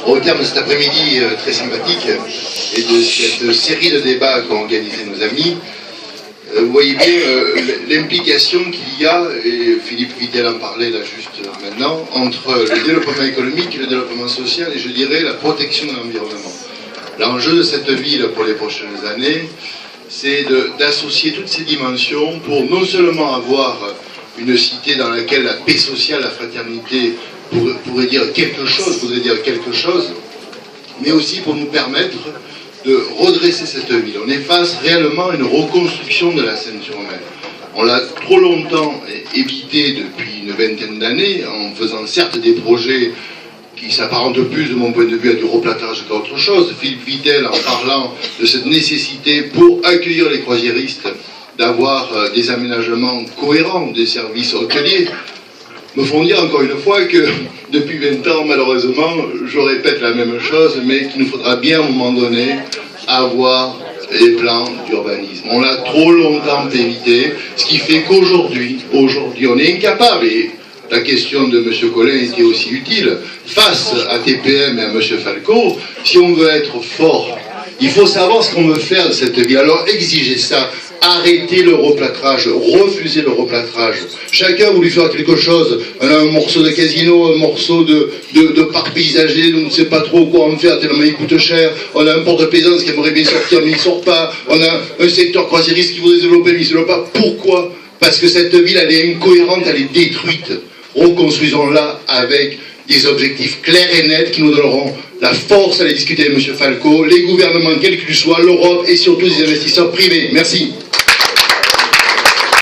Au terme de cet après-midi très sympathique et de cette série de débats qu'ont organisé nos amis, vous voyez bien l'implication qu'il y a, et Philippe Vidal en parlait là juste maintenant, entre le développement économique et le développement social, et je dirais la protection de l'environnement. L'enjeu de cette ville pour les prochaines années, c'est d'associer toutes ces dimensions pour non seulement avoir une cité dans laquelle la paix sociale, la fraternité voudrait dire quelque chose, mais aussi pour nous permettre de redresser cette ville. On est face réellement à une reconstruction de la Seine-sur-Mer. On l'a trop longtemps évité depuis une vingtaine d'années, en faisant certes des projets qui s'apparentent plus, de mon point de vue, à du replâtrage qu'autre chose. Philippe Vidal, en parlant de cette nécessité pour accueillir les croisiéristes, d'avoir des aménagements cohérents des services hôteliers, me font dire encore une fois que depuis 20 ans, malheureusement, je répète la même chose, mais qu'il nous faudra bien à un moment donné avoir les plans d'urbanisme. On l'a trop longtemps évité, ce qui fait qu'aujourd'hui, on est incapable, et la question de M. Collin était aussi utile, face à TPM et à M. Falco, si on veut être fort, il faut savoir ce qu'on veut faire de cette ville. Alors exigez ça. Arrêtez le replâtrage, refusez le replâtrage. Chacun a voulu faire quelque chose. On a un morceau de casino, un morceau de parc paysager, on ne sait pas trop quoi en faire tellement il coûte cher. On a un port de plaisance qui aimerait bien sortir mais il ne sort pas. On a un secteur croisiériste qui voudrait se développer mais il ne se développe pas. Pourquoi? Parce que cette ville, elle est incohérente, elle est détruite. Reconstruisons-la avec des objectifs clairs et nets qui nous donneront la force à aller discuter avec M. Falco, les gouvernements, quels qu'ils soient, l'Europe et surtout des investisseurs privés. Merci.